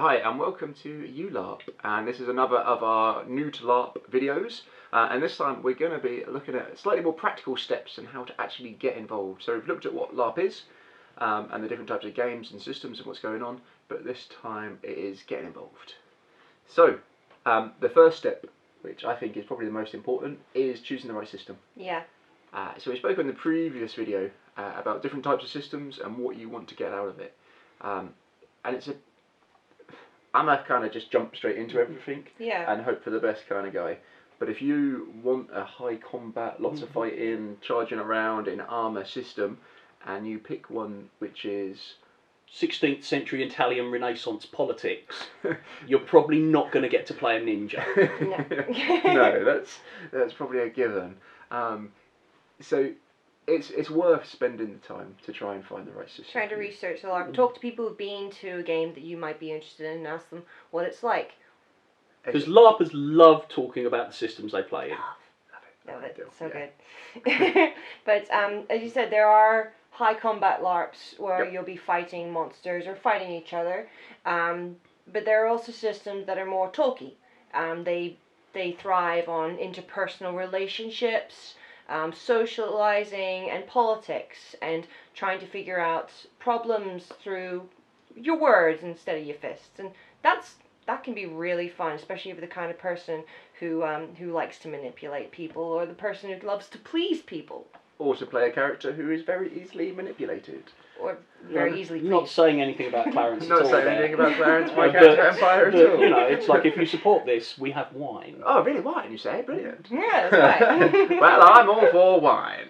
Hi and welcome to Larp, and this is another of our new to Larp videos, and this time we're going to be looking at slightly more practical steps and how to actually get involved. So we've looked at what Larp is and the different types of games and systems and what's going on, but this time it is getting involved. So the first step, which I think is probably the most important, is choosing the right system. Yeah. So we spoke in the previous video about different types of systems and what you want to get out of it, and I'm a kind of just jump straight into everything and hope for the best kind of guy. But if you want a high combat, lots of fighting, charging around in armour system, and you pick one which is 16th century Italian Renaissance politics, you're probably not going to get to play a ninja. No, that's probably a given. So it's worth spending the time to try and find the right system. Trying to research the Larp. Talk to people who've been to a game that you might be interested in and ask them what it's like. Because Larpers love talking about the systems they play in. Love it. So good. But as you said, there are high combat LARPs where you'll be fighting monsters or fighting each other. But there are also systems that are more talky. They thrive on interpersonal relationships, socializing and politics, and trying to figure out problems through your words instead of your fists, and that can be really fun, especially for the kind of person who likes to manipulate people, or the person who loves to please people. Or to play a character who is very easily manipulated. Or very easily pleased. Not saying anything about Clarence at all. Not saying anything about Clarence, my character Empire at all. You know, it's like, if you support this, we have wine. Oh, really? Wine, you say? Brilliant. Yeah, that's right. Well, I'm all for wine.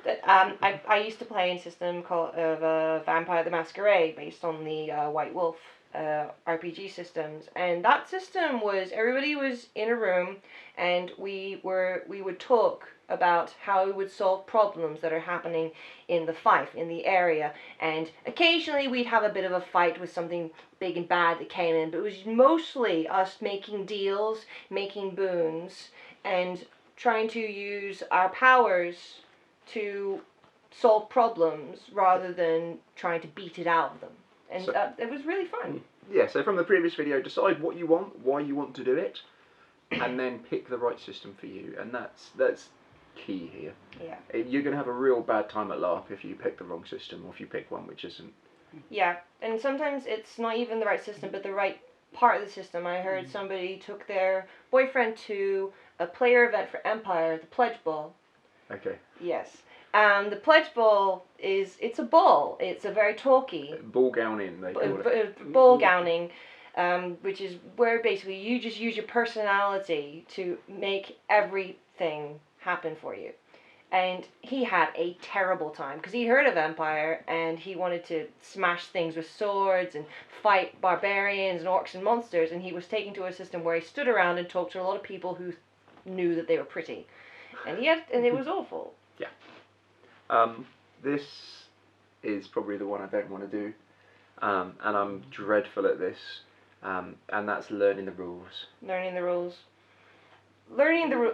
I used to play in a system called Vampire the Masquerade, based on the White Wolf RPG systems, and that system was, everybody was in a room, and we would talk about how we would solve problems that are happening in the fief, in the area, and occasionally we'd have a bit of a fight with something big and bad that came in, but it was mostly us making deals, making boons, and trying to use our powers to solve problems rather than trying to beat it out of them. And it was really fun. Yeah, so from the previous video, decide what you want, why you want to do it, and then pick the right system for you. And that's key here. Yeah. You're going to have a real bad time at LARP if you pick the wrong system, or if you pick one which isn't. Yeah, and sometimes it's not even the right system, but the right part of the system. I heard somebody took their boyfriend to a player event for Empire, the Pledge Ball. Okay. Yes. The Pledge Ball it's a ball. It's a very talky. Ball gowning, they call it. Ball gowning, which is where basically you just use your personality to make everything happen for you. And he had a terrible time because he heard of Empire and he wanted to smash things with swords and fight barbarians and orcs and monsters, and he was taken to a system where he stood around and talked to a lot of people who knew that they were pretty. And it was awful. Yeah. This is probably the one I don't want to do, and I'm dreadful at this, and that's learning the rules. Learning the rules.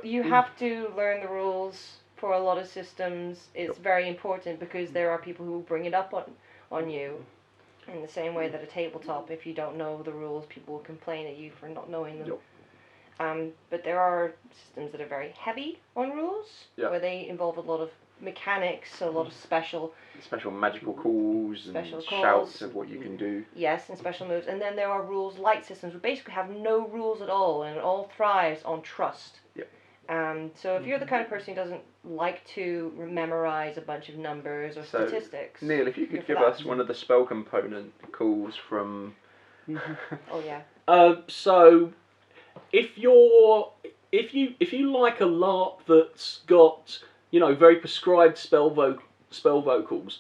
You have to learn the rules for a lot of systems. It's very important because there are people who will bring it up on you. In the same way that a tabletop, if you don't know the rules, people will complain at you for not knowing them. But there are systems that are very heavy on rules, where they involve a lot of mechanics, a lot of special magical calls and shouts of what you can do. Yes, and special moves. And then there are rules light systems, which basically have no rules at all, and it all thrives on trust. So if you're the kind of person who doesn't like to memorize a bunch of numbers or statistics... Neil, if you could give us one of the spell component calls from... Oh yeah. So if you like a LARP that's got, you know, very prescribed spell vocals,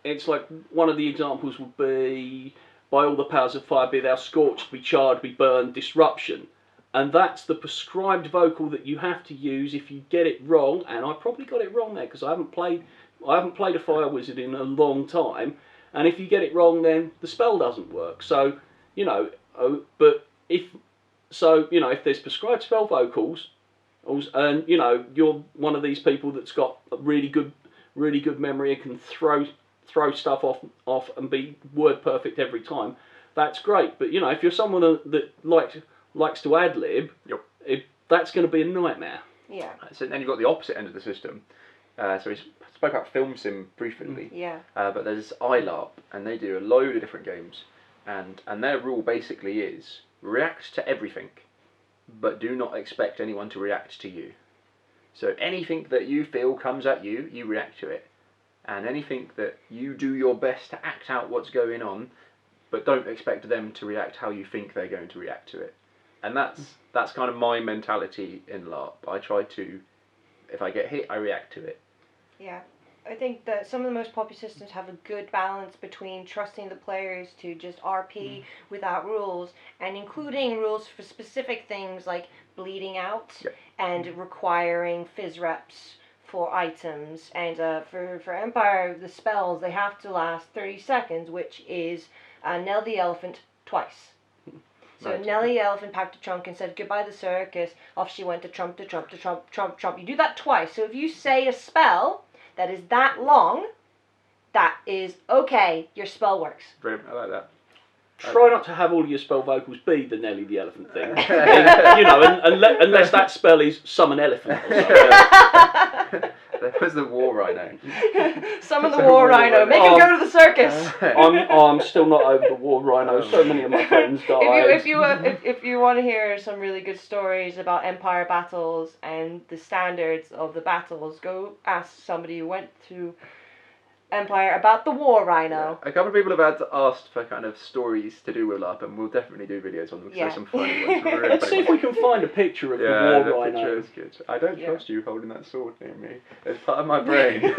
it's like, one of the examples would be, by all the powers of fire, be thou scorched, be charred, be burned, disruption. And that's the prescribed vocal that you have to use. If you get it wrong, and I probably got it wrong there because I haven't played a fire wizard in a long time, and if you get it wrong, then the spell doesn't work. So, you know, if there's prescribed spell vocals, and you know you're one of these people that's got a really good memory and can throw stuff off and be word perfect every time, that's great. But if you're someone that likes to ad lib, that's going to be a nightmare. Yeah. So then you've got the opposite end of the system. So we spoke about film sim briefly. Yeah. But there's iLarp, and they do a load of different games, and their rule basically is react to everything, but do not expect anyone to react to you. So anything that you feel comes at you, you react to it. And anything that you do your best to act out what's going on, but don't expect them to react how you think they're going to react to it. And that's kind of my mentality in LARP. I try to, if I get hit, I react to it. Yeah. I think that some of the most popular systems have a good balance between trusting the players to just RP without rules, and including rules for specific things like bleeding out and requiring fizz reps for items. And for Empire, the spells, they have to last 30 seconds, which is Nell the Elephant twice. So Right. Nellie the Elephant packed a trunk and said goodbye to the circus. Off she went to trump to trump to trump, trump, trump. You do that twice. So if you say a spell that is that long, that is okay. Your spell works. Brilliant, I like that. Try not to have all your spell vocals be the Nelly the Elephant thing. Unless that spell is summon elephant or something. There was the war rhino. Summon the war rhino. Make him go to the circus. I'm still not over the war rhino. So many of my friends died. If you want to hear some really good stories about Empire battles and the standards of the battles, go ask somebody who went to Empire about the war rhino. A couple of people have asked for kind of stories to do with LARP, and we'll definitely do videos on them because there's some funny ones. Really Let's see if we can find a picture of the war rhino. Picture is good. I don't trust you holding that sword near me. It's part of my brain.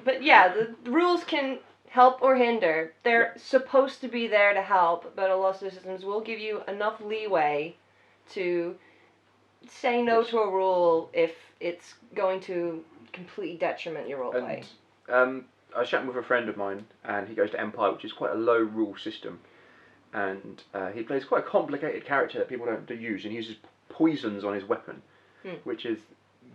But yeah, the rules can help or hinder. They're supposed to be there to help, but a lot of systems will give you enough leeway to say no to a rule if it's going to completely detriment your roleplay. I was chatting with a friend of mine, and he goes to Empire, which is quite a low rule system, and he plays quite a complicated character that people don't use, and he uses poisons on his weapon, which is,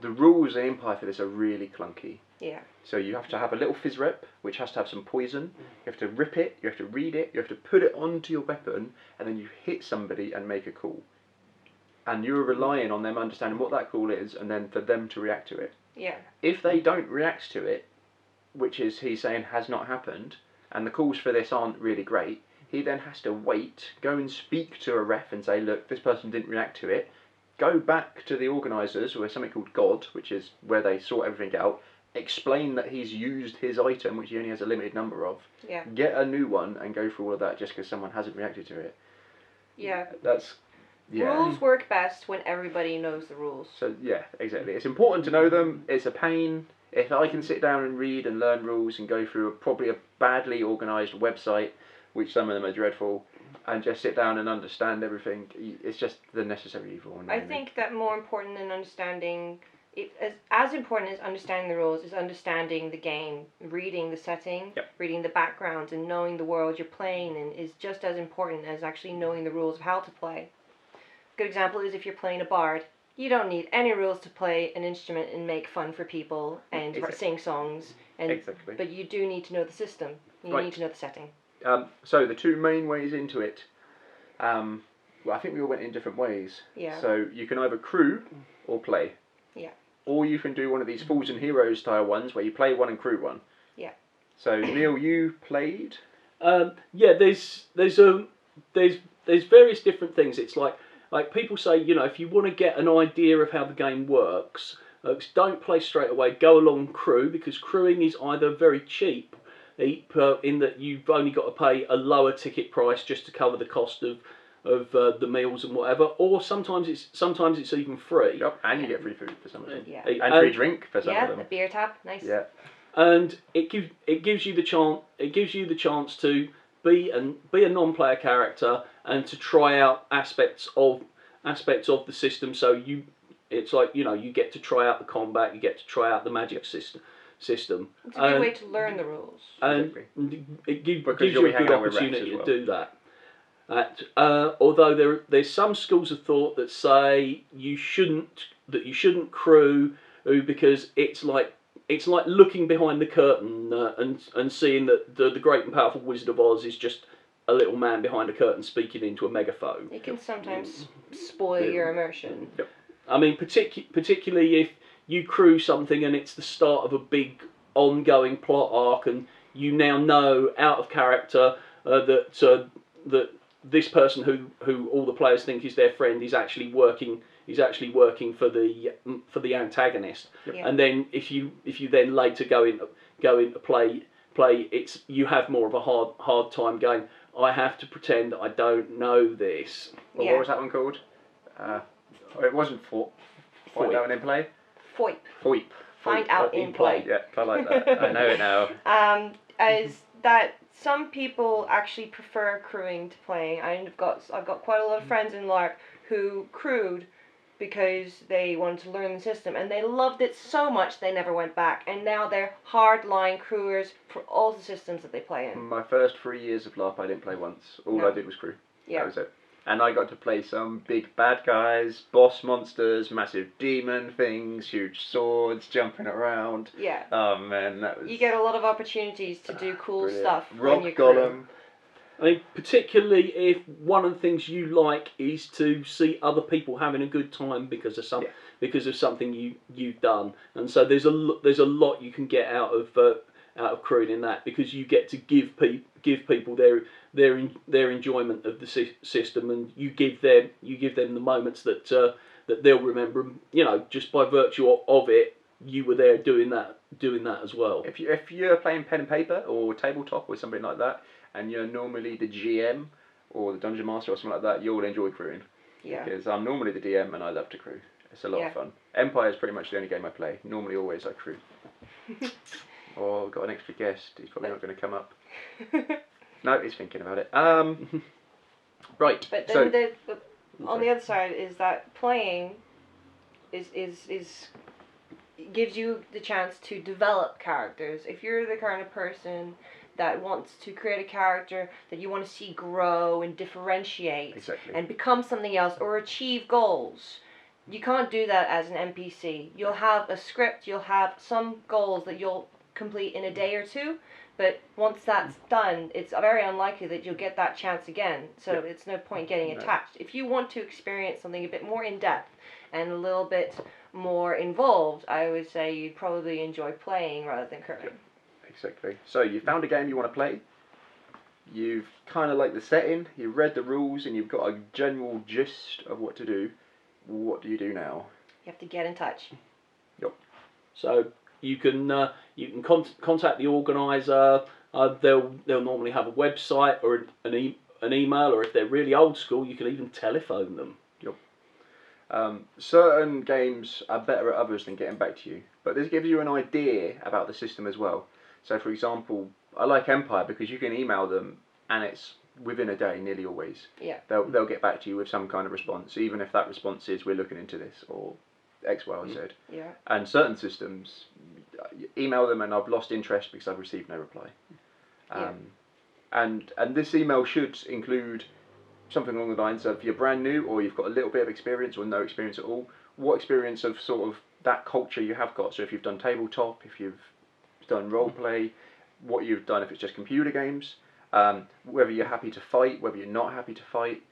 the rules in Empire for this are really clunky. Yeah. So you have to have a little fizz rep, which has to have some poison. You have to rip it, you have to read it, you have to put it onto your weapon, and then you hit somebody and make a call. And you're relying on them understanding what that call is, and then for them to react to it. Yeah. If they don't react to it, which is he's saying has not happened, and the calls for this aren't really great, he then has to wait, go and speak to a ref and say, look, this person didn't react to it, go back to the organisers, or something called God, which is where they sort everything out, explain that he's used his item, which he only has a limited number of, get a new one and go through all of that just because someone hasn't reacted to it. Yeah. Rules work best when everybody knows the rules. So yeah, exactly. It's important to know them. It's a pain. If I can sit down and read and learn rules and go through probably a badly organised website, which some of them are dreadful, and just sit down and understand everything, it's just the necessary evil. I think that more important than understanding, as important as understanding the rules is understanding the game, reading the setting, reading the backgrounds, and knowing the world you're playing in is just as important as actually knowing the rules of how to play. Good example is if you're playing a bard, you don't need any rules to play an instrument and make fun for people and sing songs. But you do need to know the system. You need to know the setting. So the two main ways into it, well, I think we all went in different ways. Yeah. So you can either crew or play. Yeah. Or you can do one of these Fools and Heroes style ones where you play one and crew one. Yeah. So Neil, you played? There's various different things. It's like people say, if you want to get an idea of how the game works, don't play straight away. Go along crew, because crewing is either very cheap, in that you've only got to pay a lower ticket price just to cover the cost of the meals and whatever, or sometimes it's even free. Yep, and you get free food for some of them. Yeah. And free drink for some of them. Yeah, a beer tap, nice. Yeah. And it gives you the chance to be a non-player character and to try out aspects of the system. So you get to try out the combat, you get to try out the magic system. It's a good way to learn the rules. And it gives you a good opportunity to do that. Although there's some schools of thought that say you shouldn't crew, because it's like it's like looking behind the curtain and seeing that the great and powerful Wizard of Oz is just a little man behind a curtain speaking into a megaphone. It can sometimes spoil your immersion. Yep. I mean, particularly if you crew something and it's the start of a big ongoing plot arc, and you now know out of character that this person who all the players think is their friend is actually working for the antagonist. Yep. And then if you then later go into play, you have more of a hard time going, I have to pretend I don't know this. Well, what was that one called? It wasn't Find out in play. FOIP. FOIP. Find out in play. Yeah, I like that. I know it now. As that some people actually prefer crewing to playing. I've got quite a lot of friends in Larp who crewed because they wanted to learn the system, and they loved it so much they never went back, and now they're hardline crewers for all the systems that they play in. My first 3 years of LARP I didn't play once. All I did was crew. Yeah. That was it. And I got to play some big bad guys, boss monsters, massive demon things, huge swords jumping around. Yeah. Oh man, that was... You get a lot of opportunities to do cool brilliant. stuff Rock when you Golem. crew. I mean, particularly if one of the things you like is to see other people having a good time because of something you've done, and so there's a lot you can get out of crewing in that, because you get to give people their enjoyment of the system, and you give them the moments that they'll remember. You know, just by virtue of it, you were there doing that as well. If you're playing pen and paper or tabletop or something like that, and you're normally the GM or the Dungeon Master or something like that, you'll enjoy crewing. Yeah. Because I'm normally the DM and I love to crew. It's a lot of fun. Empire is pretty much the only game I play. Normally, always I crew. Oh, I've got an extra guest. He's probably not going to come up. No, he's thinking about it. Right. But then on the other side is that playing is gives you the chance to develop characters. If you're the kind of person that wants to create a character that you want to see grow and differentiate and become something else or achieve goals, you can't do that as an NPC. You'll have a script, you'll have some goals that you'll complete in a day or two, but once that's done, it's very unlikely that you'll get that chance again, so it's no point getting attached. If you want to experience something a bit more in-depth and a little bit more involved, I would say you'd probably enjoy playing rather than crewing. Exactly. So you found a game you want to play, you've kind of like the setting, you've read the rules, and you've got a general gist of what to do. What do you do now? You have to get in touch. Yep. So you can contact the organizer. They'll normally have a website or an email, or if they're really old school, you can even telephone them. Yep. Certain games are better at others than getting back to you, but this gives you an idea about the system as well. So, for example, I like Empire because you can email them and it's within a day, nearly always. Yeah. They'll get back to you with some kind of response, even if that response is we're looking into this or X, Y, or Z. Yeah. And certain systems, email them and I've lost interest because I've received no reply. And this email should include something along the lines of you're brand new or you've got a little bit of experience or no experience at all. What experience of sort of that culture you have got? So if you've done tabletop, if you've done role play, what you've done if it's just computer games, whether you're happy to fight, whether you're not happy to fight,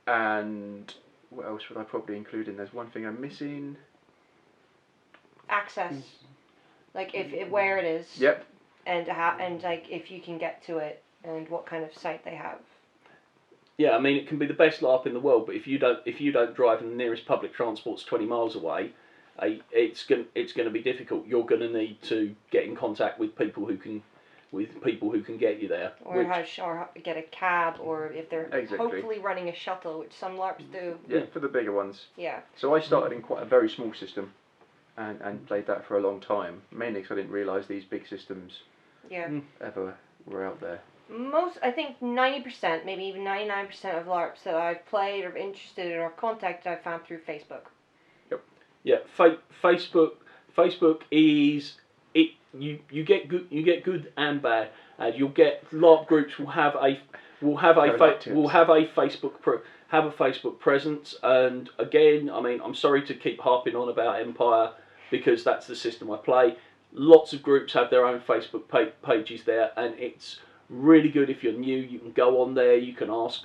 and what else would I probably include in? There's one thing I'm missing. Access, like if where it is. Yep. And like if you can get to it and what kind of site they have. Yeah, I mean it can be the best LARP in the world, but if you don't drive and the nearest public transport's 20 miles away, it's going to be difficult. You're going to need to get in contact with people who can get you there. Or get a cab, or if they're hopefully running a shuttle, which some LARPs do. Yeah, for the bigger ones. Yeah. So I started in quite a very small system, and played that for a long time, mainly because I didn't realise these big systems ever were out there. I think 90%, maybe even 99% of LARPs that I've played or interested in or contacted, I've found through Facebook. Yep. Yeah, Facebook is it. You get good and bad. You'll get LARP groups will have a Facebook presence. And again, I mean, I'm sorry to keep harping on about Empire, because that's the system I play. Lots of groups have their own Facebook pages there, and it's really good if you're new. You can go on there. You can ask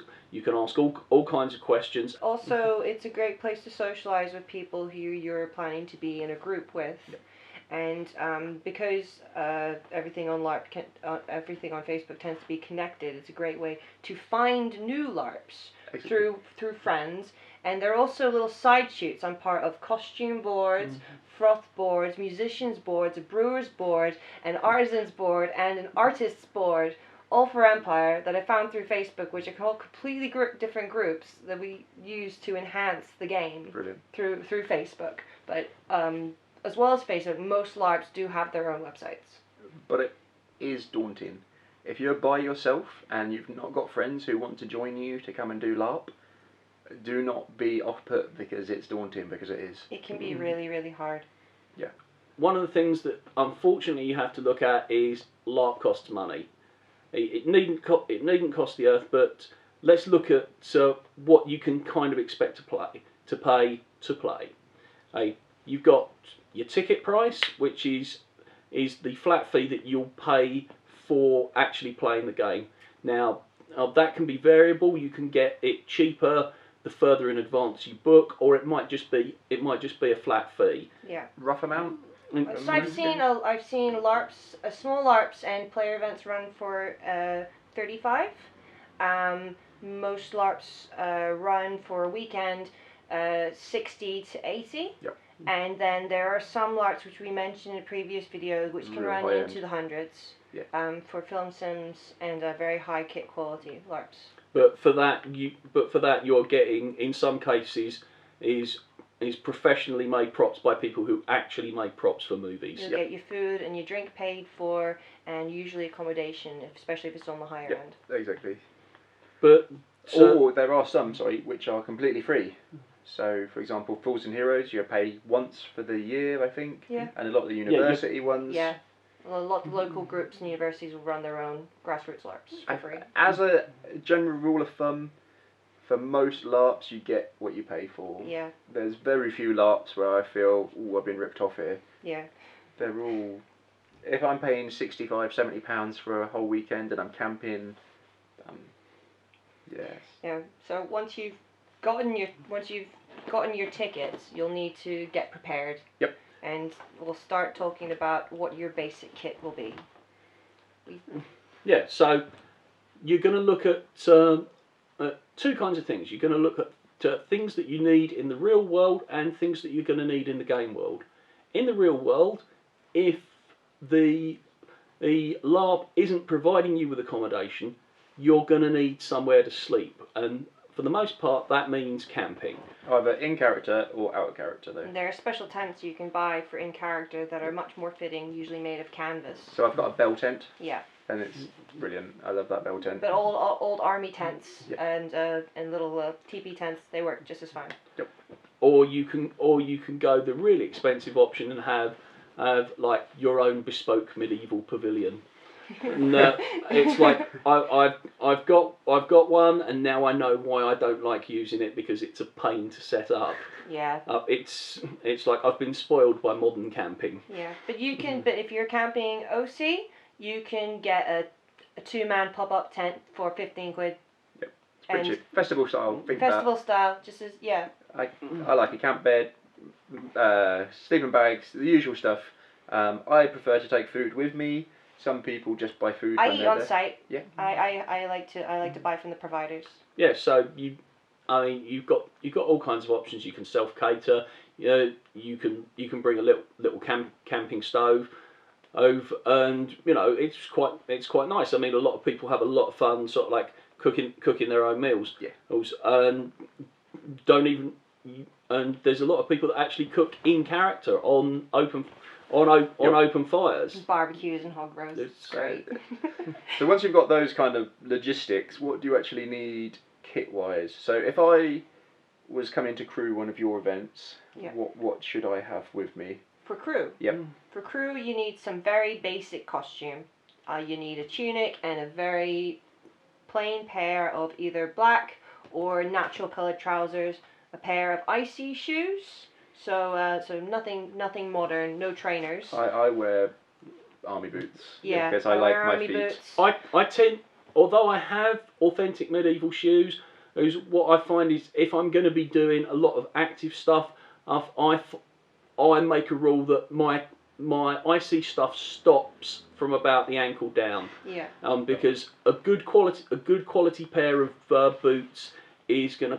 all kinds of questions. Also, it's a great place to socialize with people who you're planning to be in a group with. Yep. And because everything on everything on Facebook tends to be connected, it's a great way to find new LARPs through friends. And there are also little side shoots. I'm part of costume boards, froth boards, musicians boards, a brewer's board, an artisan's board, and an artist's board, all for Empire, that I found through Facebook, which are all completely different groups that we use to enhance the game. Brilliant. through Facebook. But as well as Facebook, most LARPs do have their own websites. But it is daunting. If you're by yourself and you've not got friends who want to join you to come and do LARP, do not be off-put because it's daunting, because it is. It can be really, really hard. Yeah. One of the things that unfortunately you have to look at is LARP costs money. It needn't cost the earth, but let's look at what you can kind of expect to pay. You've got your ticket price, which is the flat fee that you'll pay for actually playing the game. Now that can be variable. You can get it cheaper the further in advance you book, or it might just be a flat fee. Yeah. Rough amount? So I've seen LARPs, small LARPs and player events run for $35. Most LARPs run for a weekend $60 to $80. Yep. And then there are some LARPs which we mentioned in a previous video which can Real run high into end. the hundreds. Yeah. For film sims and very high kit quality LARPs. But for that you're getting, in some cases, is professionally made props by people who actually make props for movies. You'll get your food and your drink paid for, and usually accommodation, especially if it's on the higher Yep. end. Exactly. But Or there are some, which are completely free. So, for example, Fools and Heroes, you pay once for the year, I think. Yeah. And a lot of the university ones. Yeah. Well, a lot of local groups and universities will run their own grassroots LARPs for free. As a general rule of thumb, for most LARPs, you get what you pay for. Yeah. There's very few LARPs where I feel, oh, I've been ripped off here. Yeah. They're all... If I'm paying £65, £70 for a whole weekend and I'm camping, yes. Yeah. So once you've gotten your tickets, you'll need to get prepared. Yep. And we'll start talking about what your basic kit will be. yeah, so you're going to look at two kinds of things. You're going to look at things that you need in the real world and things that you're going to need in the game world. In the real world, if the LARP isn't providing you with accommodation, you're going to need somewhere to sleep, and for the most part that means camping. Either in character or out of character, though. There are special tents you can buy for in character that are much more fitting, usually made of canvas. So I've got a bell tent. Yeah. And it's brilliant. I love that bell tent. But old army tents Yeah. and little teepee tents, they work just as fine. Yep. Or you can go the really expensive option and have like your own bespoke medieval pavilion. And it's like I've got one, and now I know why I don't like using it, because it's a pain to set up. Yeah. It's like I've been spoiled by modern camping. Yeah, but you can. But if you're camping OC, you can get a 2-man pop-up tent for 15 quid. Yep. It's pretty And cheap. Festival style. Think Festival style, just as I like a camp bed, sleeping bags, the usual stuff. I prefer to take food with me. Some people just buy food. I when eat they're on there. site. Yeah. I like to buy from the providers. Yeah, so you've got all kinds of options. You can self cater. You can bring a little camping stove over, and it's quite nice. I mean, a lot of people have a lot of fun, sort of like cooking their own meals. Yeah. And and there's a lot of people that actually cook in character on open fires. Barbecues and hog roasts. It's great. So once you've got those kind of logistics, what do you actually need kit-wise? So if I was coming to crew one of your events, what should I have with me? For crew? Yep. For crew, you need some very basic costume. You need a tunic and a very plain pair of either black or natural coloured trousers, a pair of icy shoes, So nothing modern, no trainers. I wear army boots. Yeah, because I like wear my army feet. boots. I tend, although I have authentic medieval shoes, what I find is if I'm going to be doing a lot of active stuff, I make a rule that my icy stuff stops from about the ankle down. Yeah. Because a good quality pair of boots is gonna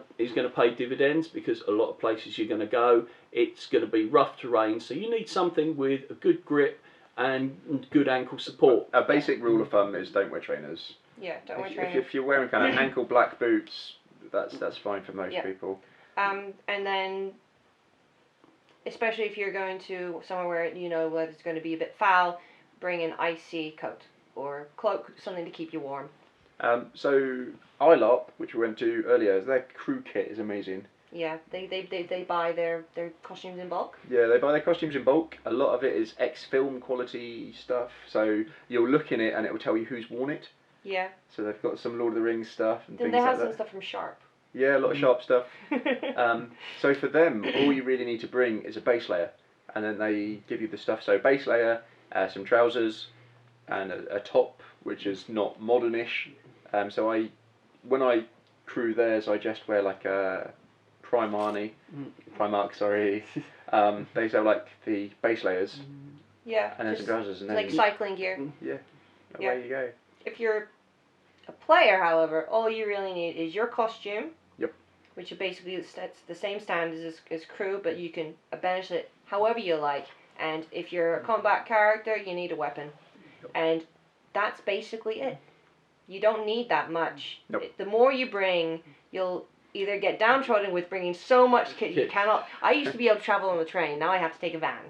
pay dividends, because a lot of places you're gonna go, it's gonna be rough terrain, so you need something with a good grip and good ankle support. A basic rule of thumb is don't wear trainers. Yeah, don't wear If trainers. you're wearing kind of ankle black boots, that's fine for most Yeah. people. And then, especially if you're going to somewhere where you know where it's going to be a bit foul, bring an icy coat or cloak, something to keep you warm. So Larp, which we went to earlier, their crew kit is amazing. Yeah, they buy their costumes in bulk. Yeah, they buy their costumes in bulk. A lot of it is ex-film quality stuff. So you'll look in it and it will tell you who's worn it. Yeah. So they've got some Lord of the Rings stuff and Then things they like have that. some stuff from Sharp. Yeah, a lot of Sharp stuff. So for them, all you really need to bring is a base layer, and then they give you the stuff. So base layer, some trousers, and a top, which is not modernish. So when I crew theirs, I just wear like a Primark, sorry. They sell like the base layers, Yeah. and then some trousers, and then like cycling gear. yeah, Yeah. away you go. If you're a player, however, all you really need is your costume. Yep. Which is basically it's the same standards as crew, but you can embellish it however you like. And if you're a combat character, you need a weapon. Yep. And that's basically it. You don't need that much. Nope. The more you bring, you'll either get downtrodden with bringing so much kit you cannot. I used to be able to travel on the train. Now I have to take a van.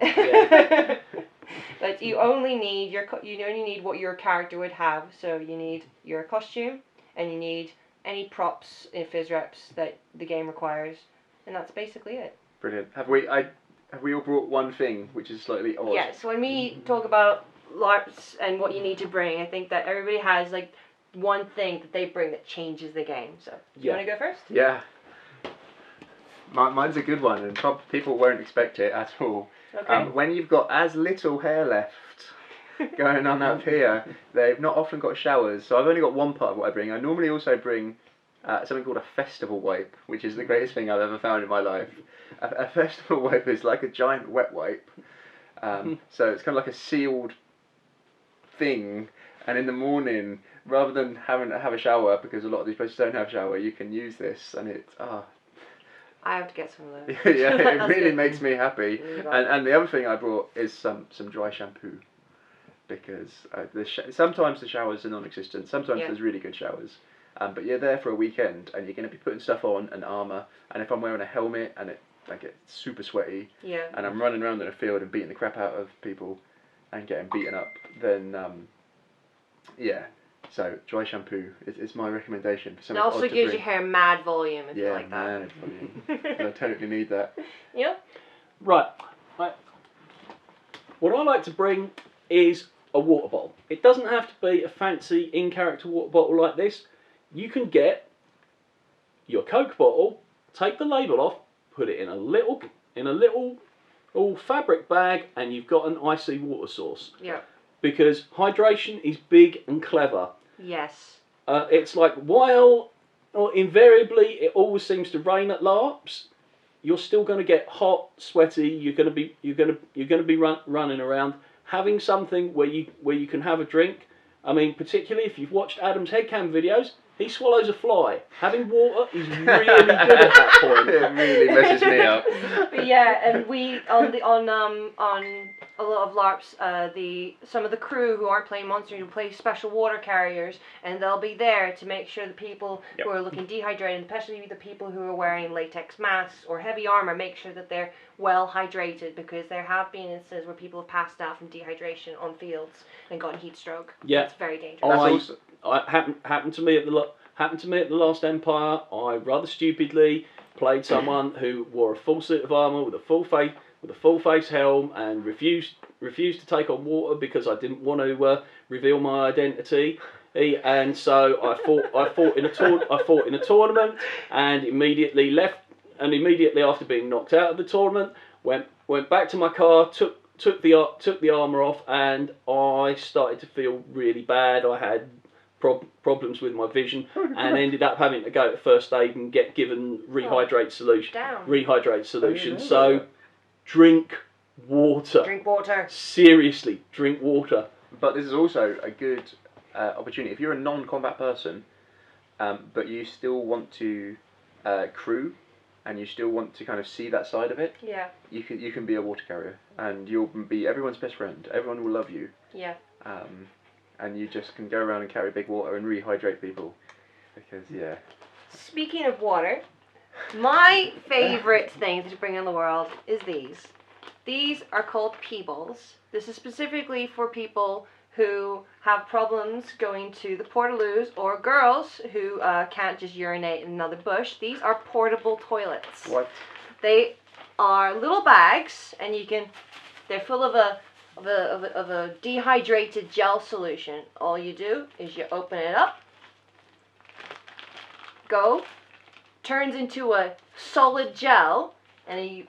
Yeah. But you only need what your character would have. So you need your costume, and you need any props in phys reps that the game requires, and that's basically it. Brilliant. Have we all brought one thing which is slightly odd? Yeah. So when we talk about LARPs and what you need to bring, I think that everybody has like one thing that they bring that changes the game. So do you want to go first? Yeah. Mine's a good one, and people won't expect it at all. Okay. When you've got as little hair left going on up here, they've not often got showers, so I've only got one part of what I bring. I normally also bring something called a festival wipe, which is the greatest thing I've ever found in my life. A festival wipe is like a giant wet wipe, so it's kind of like a sealed thing, and in the morning, rather than having to have a shower, because a lot of these places don't have a shower, you can use this, and it's I have to get some of those. yeah, it That's really good. makes me happy. And the other thing I brought is some dry shampoo, because sometimes the showers are non-existent. Sometimes there's really good showers, but you're there for a weekend and you're going to be putting stuff on and armour. And if I'm wearing a helmet and I get super sweaty, and I'm running around in a field and beating the crap out of people and getting beaten up, then So dry shampoo is my recommendation for It something. also odd to gives bring. your hair mad volume if you like that. Mad volume. I totally need that. Yeah. Right. What I like to bring is a water bottle. It doesn't have to be a fancy in-character water bottle like this. You can get your Coke bottle, take the label off, put it in a little fabric bag, and you've got an icy water source. Yeah. Because hydration is big and clever. Yes. It's like while invariably it always seems to rain at LARPs, you're still going to get hot, sweaty. You're going to be running around. Having something where you can have a drink. I mean, particularly if you've watched Adam's headcam videos, he swallows a fly. Having water is really good at that point. It really messes me up. But yeah, and we on a lot of LARPs, some of the crew who aren't playing monsters will play special water carriers, and they'll be there to make sure the people who are looking dehydrated, especially the people who are wearing latex masks or heavy armor, make sure that they're well hydrated, because there have been instances where people have passed out from dehydration on fields and gotten heat stroke. Yeah. It's very dangerous. Happened to me at the last Empire. I rather stupidly played someone who wore a full suit of armour with a full face helm and refused to take on water because I didn't want to reveal my identity. And so I fought in a tournament and immediately left and immediately after being knocked out of the tournament, went back to my car, took the armour off, and I started to feel really bad. I had problems with my vision, and ended up having to go to first aid and get given rehydrate solution. So drink water. Drink water. Seriously, drink water. But this is also a good opportunity if you're a non-combat person, but you still want to crew, and you still want to kind of see that side of it. Yeah. You can be a water carrier, and you'll be everyone's best friend. Everyone will love you. Yeah. And you just can go around and carry big water and rehydrate people, because yeah. Speaking of water, my favourite thing to bring in the world is these. These are called Peebles. This is specifically for people who have problems going to the portaloos, or girls who can't just urinate in another bush. These are portable toilets. What? They are little bags, and they're full of a dehydrated gel solution. All you do is you open it up, turns into a solid gel, and then you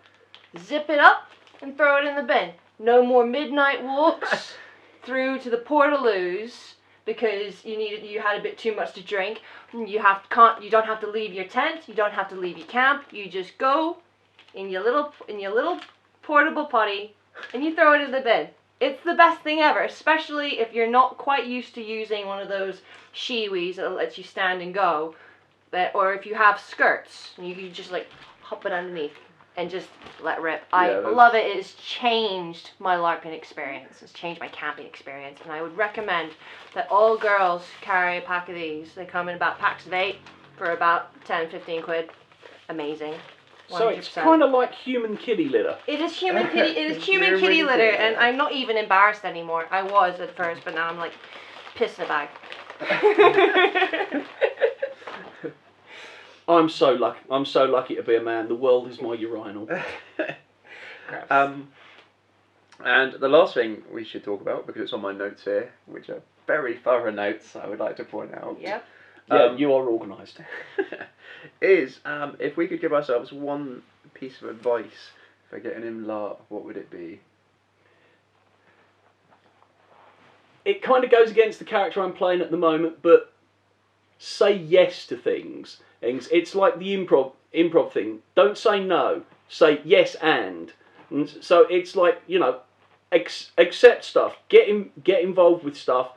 zip it up and throw it in the bin. No more midnight walks through to the portaloos because you had a bit too much to drink. You don't have to leave your tent. You don't have to leave your camp. You just go in your little portable potty and you throw it in the bin. It's the best thing ever, especially if you're not quite used to using one of those shiwis that lets you stand and go, or if you have skirts and you can just like hop it underneath and just let rip. I love it. It has changed my LARPing experience. It's changed my camping experience, and I would recommend that all girls carry a pack of these. They come in about packs of 8 for about 10-15 quid. Amazing. 100%. So it's kind of like human kitty litter. It is human kitty. It is human kitty litter, and I'm not even embarrassed anymore. I was at first, but now I'm like piss in a bag. I'm so lucky. I'm so lucky to be a man. The world is my urinal. And the last thing we should talk about, because it's on my notes here, which are very thorough notes, I would like to point out. Yep. Yeah, you are organised. Is if we could give ourselves one piece of advice for getting in LARP, what would it be? It kind of goes against the character I'm playing at the moment, but say yes to things. It's like the improv thing. Don't say no. Say yes and so it's like, you know, accept stuff. Get involved with stuff.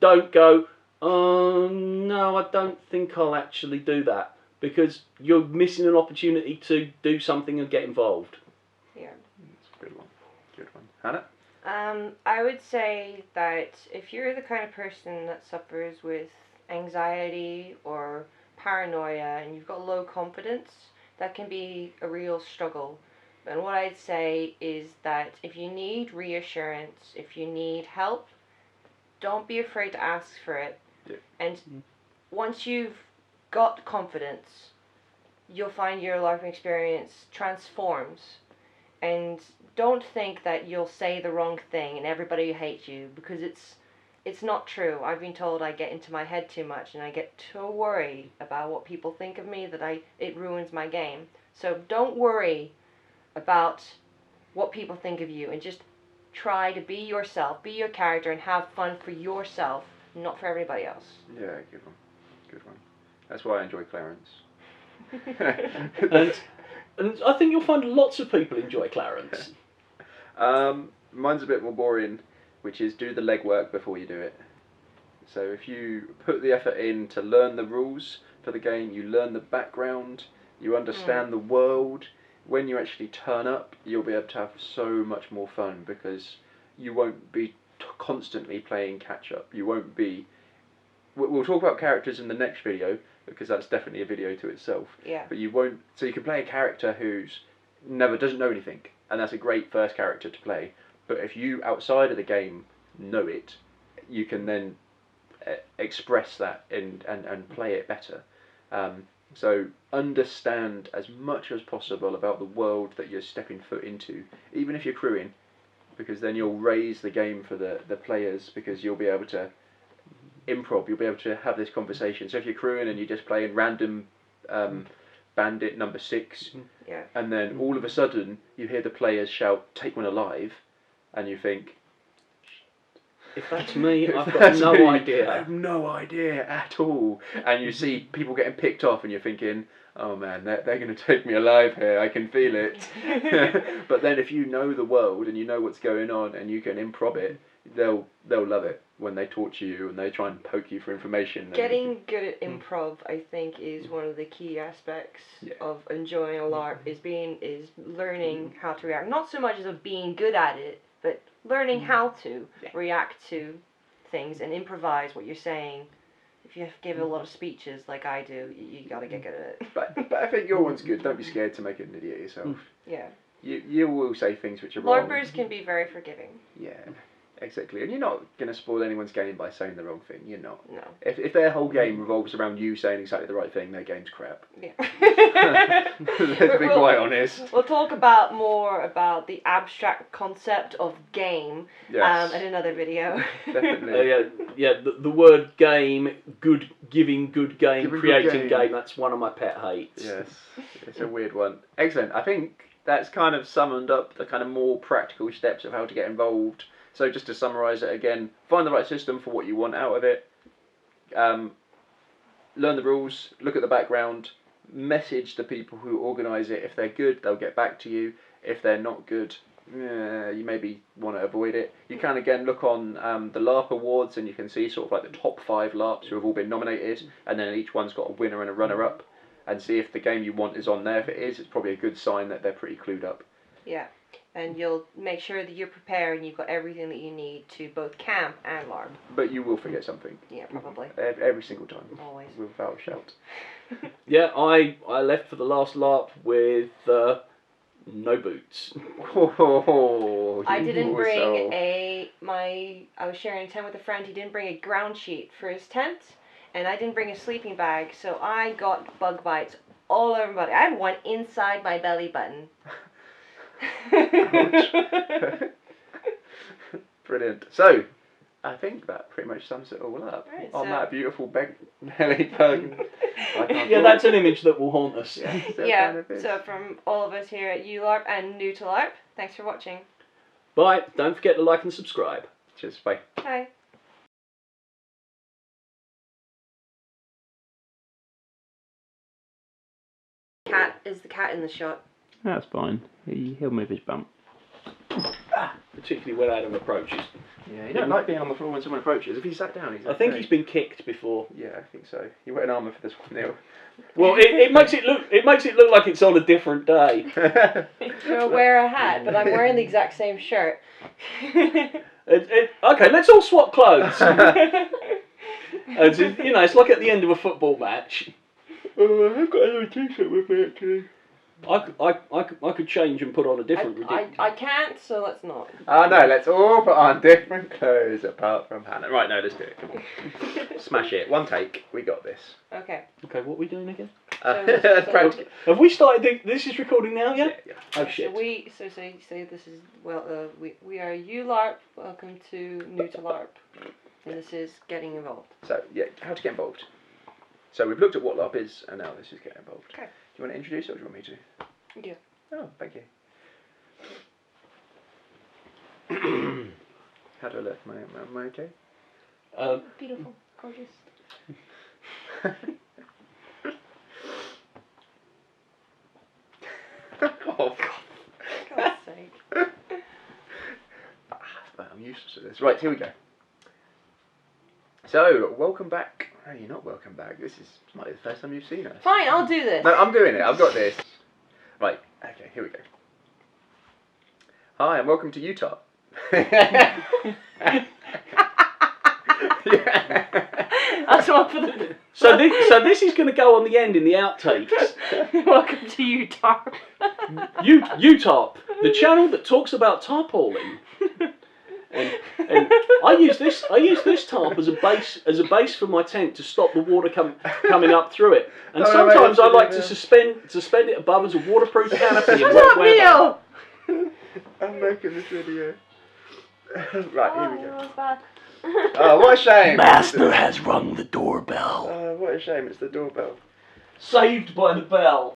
Don't go, oh no, I don't think I'll actually do that, because you're missing an opportunity to do something and get involved. Yeah. That's a good one. Good one. Hannah? I would say that if you're the kind of person that suffers with anxiety or paranoia and you've got low confidence, that can be a real struggle. And what I'd say is that if you need reassurance, if you need help, don't be afraid to ask for it. Yeah. And once you've got confidence, you'll find your LARPing experience transforms. And don't think that you'll say the wrong thing and everybody will hate you, because it's not true. I've been told I get into my head too much and I get too worried about what people think of me that it ruins my game. So don't worry about what people think of you, and just try to be yourself, be your character, and have fun for yourself, not for everybody else. Yeah, good one. Good one. That's why I enjoy Clarence. and I think you'll find lots of people enjoy Clarence. Mine's a bit more boring, which is do the legwork before you do it. So if you put the effort in to learn the rules for the game, you learn the background, you understand the world, when you actually turn up, you'll be able to have so much more fun, because you won't be constantly playing catch up. You won't be... We'll talk about characters in the next video, because that's definitely a video to itself. Yeah. But you won't... So you can play a character who's doesn't know anything, and that's a great first character to play. But if you, outside of the game, know it, you can then express that and play it better. So understand as much as possible about the world that you're stepping foot into, even if you're crewing, because then you'll raise the game for the players, because you'll be able to improv, you'll be able to have this conversation. So if you're crewing and you're just playing random bandit number 6, Yeah. and then all of a sudden you hear the players shout, "Take one alive," and you think, If that's me, if I've got that's no me, I idea. have no idea at all. And you see people getting picked off, and you're thinking, "Oh man, they're going to take me alive here. I can feel it." But then if you know the world and you know what's going on and you can improv it, they'll love it when they talk to you and they try and poke you for information. Getting good at improv, I think, is one of the key aspects of enjoying a LARP. Is learning how to react. Not so much as of being good at it, but learning how to react to things and improvise what you're saying. If you give a lot of speeches like I do, you got to get good at it. But I think your one's good. Don't be scared to make an idiot of yourself. Yeah. You will say things which are wrong. Larpers can be very forgiving. Yeah, exactly. And you're not going to spoil anyone's game by saying the wrong thing. You're not. No. If their whole game revolves around you saying exactly the right thing, their game's crap. Yeah. Let's be quite honest. We'll talk more about the abstract concept of game in another video. Definitely. The word game, giving good game, creating good game. that's one of my pet hates. Yes, it's a weird one. Excellent. I think that's kind of summed up the kind of more practical steps of how to get involved. So just to summarise it again, find the right system for what you want out of it. Learn the rules, look at the background, message the people who organise it. If they're good, they'll get back to you. If they're not good, you maybe want to avoid it. You can again look on the Larp Awards and you can see sort of like the top 5 Larps who have all been nominated, and then each one's got a winner and a runner-up, and see if the game you want is on there. If it is, it's probably a good sign that they're pretty clued up. Yeah, and you'll make sure that you're prepared and you've got everything that you need to both camp and LARP. But you will forget something. Yeah, probably. Every single time. Always. Without a shout. Yeah, I left for the last LARP with no boots. I didn't bring I was sharing a tent with a friend. He didn't bring a ground sheet for his tent, and I didn't bring a sleeping bag, so I got bug bites all over my body. I had one inside my belly button. Brilliant. So, I think that pretty much sums it all up. Right, on that beautiful belly button. That's an image that will haunt us. Yeah, so from all of us here at ULARP and New to LARP, thanks for watching. Bye. Don't forget to like and subscribe. Cheers. Bye. Bye. Cat is the cat in the shot. That's fine. He'll move his bum. Particularly when Adam approaches. Yeah, you don't like being on the floor when someone approaches. If he sat down, he's I think he's been kicked before. Yeah, I think so. You wet an armour for this one, Neil. Well, it makes it look like it's on a different day. You'll wear a hat, but I'm wearing the exact same shirt. Okay, let's all swap clothes. It's like at the end of a football match. I've got another t-shirt with me actually. I could change and put on a different ridiculous. I can't, so let's not. Oh no, let's all put on different clothes apart from Hannah. Right, no, let's do it. Come on. Smash it. One take. We got this. Okay. Okay, what are we doing again? Practical. Have we started? This is recording now, yeah? Yeah. Oh shit. So this is we are ULARP. Welcome to New to LARP, and this is getting involved. So yeah, how to get involved. So we've looked at what LARP is, and now this is getting involved. Okay. Do you want to introduce it, or do you want me to? Yeah. Oh, thank you. How do I look? Am I okay? Beautiful, gorgeous. Oh, For God's sake. I'm useless at this. Right, here we go. So, welcome back. No, you're not welcome back. This might be the first time you've seen us. Fine, I'll do this. No, I'm doing it. I've got this. Right, okay, here we go. Hi, and welcome to Utah. That's one for the... So this is going to go on the end in the outtakes. Welcome to Utah. Utah, the channel that talks about tarpaulin. And I use this tarp as a base for my tent to stop the water coming up through it. And sometimes I like to suspend it above as a waterproof canopy. Shut up, Neil! I'm making this video. Right, here we go. That was bad. Oh, what a shame! Master has rung the doorbell. What a shame! It's the doorbell. Saved by the bell.